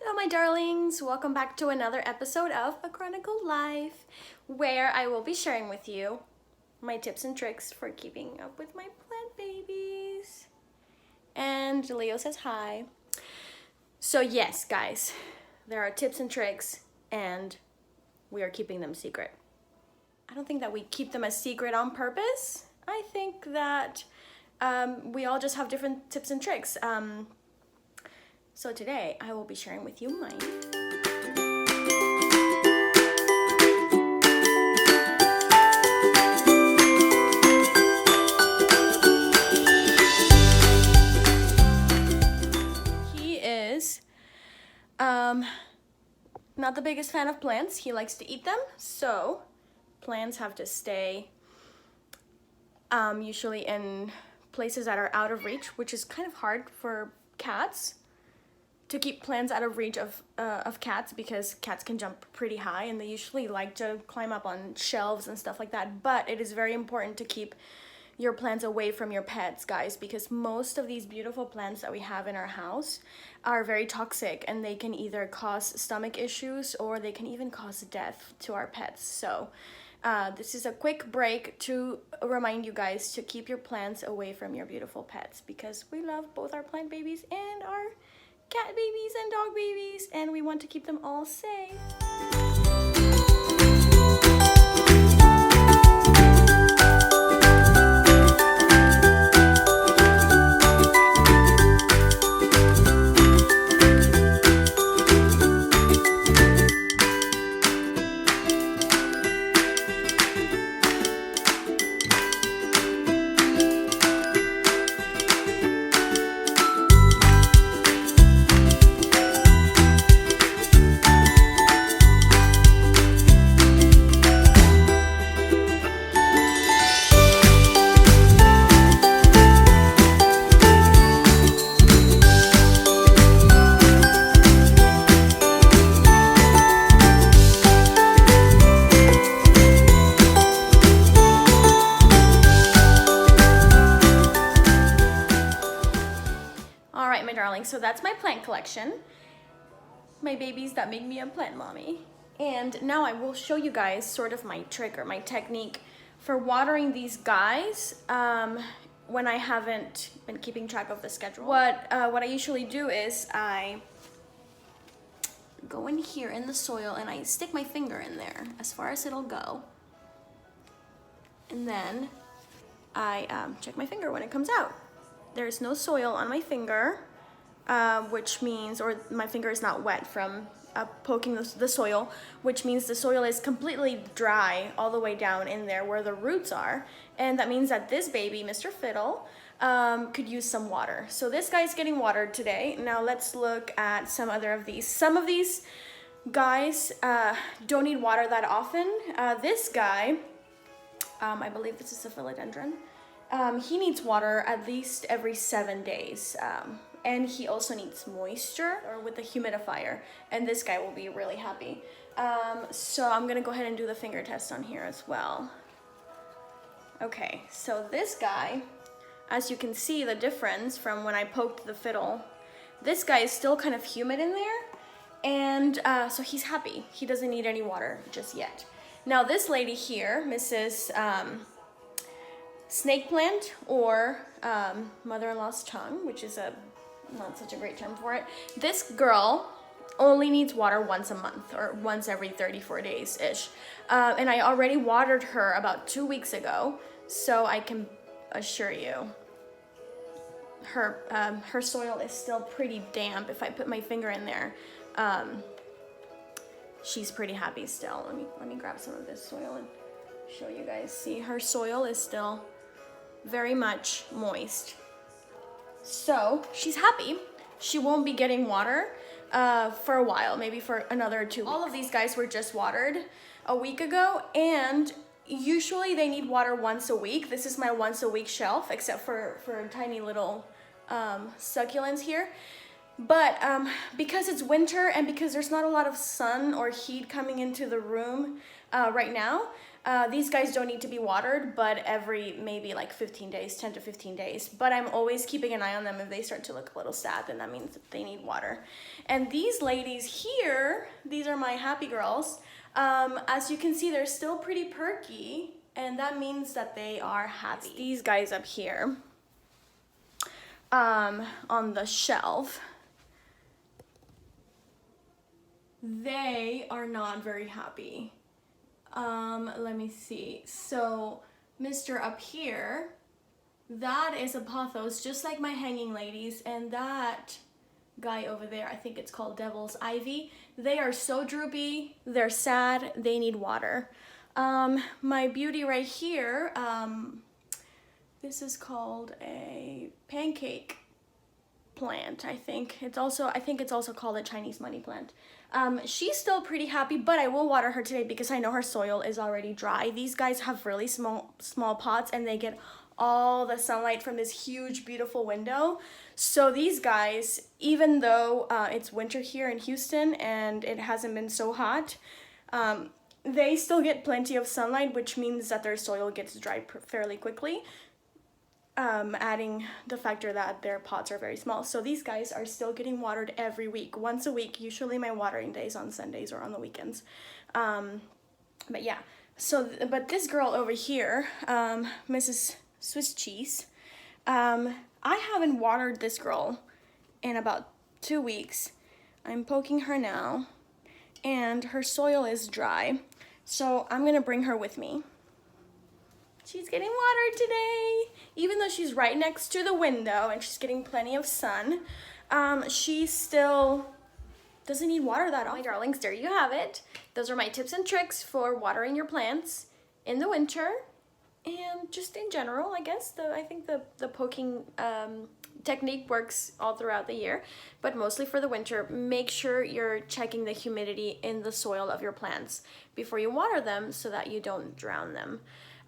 Hello my darlings, welcome back to another episode of A Chronicle Life, where I will be sharing with you my tips and tricks for keeping up with my plant babies. And Leo says hi. So yes guys, there are tips and tricks and we are keeping them secret. I don't think that we keep them a secret on purpose. I think that we all just have different tips and tricks. So today I will be sharing with you mine. He is not the biggest fan of plants. He likes to eat them, so plants have to stay usually in places that are out of reach, which is kind of hard for cats to keep plants out of reach of cats, because cats can jump pretty high and they usually like to climb up on shelves and stuff like that. But it is very important to keep your plants away from your pets, guys, because most of these beautiful plants that we have in our house are very toxic and they can either cause stomach issues or they can even cause death to our pets. So this is a quick break to remind you guys to keep your plants away from your beautiful pets, because we love both our plant babies and our cat babies and dog babies, and we want to keep them all safe. Alright my darling, so that's my plant collection. My babies that make me a plant mommy. And now I will show you guys sort of my trick or my technique for watering these guys when I haven't been keeping track of the schedule. What I usually do is I go in here in the soil and I stick my finger in there as far as it'll go. And then I check my finger when it comes out. There's no soil on my finger, which means, or my finger is not wet from poking the soil, which means the soil is completely dry all the way down in there where the roots are. And that means that this baby, Mr. Fiddle, could use some water. So this guy's getting watered today. Now let's look at some other of these. Some of these guys don't need water that often. This guy, I believe this is a philodendron. He needs water at least every 7 days. And he also needs moisture, or with the humidifier. And this guy will be really happy. So I'm gonna go ahead and do the finger test on here as well. Okay, so this guy, as you can see the difference from when I poked the fiddle, this guy is still kind of humid in there. And so he's happy. He doesn't need any water just yet. Now this lady here, Mrs. Snake plant, or mother-in-law's tongue, which is not such a great term for it. This girl only needs water once a month, or once every 34 days ish. And I already watered her about 2 weeks ago, so I can assure you her soil is still pretty damp. If I put my finger in there, she's pretty happy still. Let me grab some of this soil and show you guys. See, her soil is still very much moist. So she's happy. She won't be getting water for a while, maybe for another 2 weeks. All of these guys were just watered a week ago, and usually they need water once a week. This is my once a week shelf, except for tiny little succulents here. But because it's winter and because there's not a lot of sun or heat coming into the room, right now. These guys don't need to be watered, but every maybe like 15 days, 10 to 15 days. But I'm always keeping an eye on them. If they start to look a little sad, then that means that they need water. And these ladies here, these are my happy girls. As you can see, they're still pretty perky, and that means that they are happy. It's these guys up here on the shelf. They are not very happy. Let me see. So, Mr. up here, that is a Pothos, just like my hanging ladies, and that guy over there, I think it's called Devil's Ivy. They are so droopy, they're sad, they need water. My beauty right here, this is called a pancake plant, I think. I think it's also called a Chinese money plant. She's still pretty happy, but I will water her today because I know her soil is already dry. These guys have really small pots, and they get all the sunlight from this huge, beautiful window. So these guys, even though it's winter here in Houston and it hasn't been so hot, they still get plenty of sunlight, which means that their soil gets dry fairly quickly. Adding the factor that their pots are very small. So these guys are still getting watered every week, once a week. Usually my watering days on Sundays or on the weekends. But yeah, but this girl over here, Mrs. Swiss Cheese, I haven't watered this girl in about 2 weeks. I'm poking her now, and her soil is dry. So I'm gonna bring her with me. She's getting watered today. Even though she's right next to the window and she's getting plenty of sun, she still doesn't need water that often. My darlings, there you have it. Those are my tips and tricks for watering your plants in the winter and just in general, I guess. I think the poking technique works all throughout the year, but mostly for the winter. Make sure you're checking the humidity in the soil of your plants before you water them so that you don't drown them.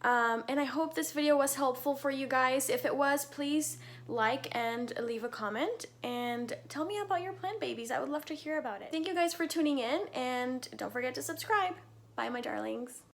And I hope this video was helpful for you guys. If it was, please like and leave a comment and tell me about your plant babies. I would love to hear about it. Thank you guys for tuning in, and don't forget to subscribe. Bye, my darlings.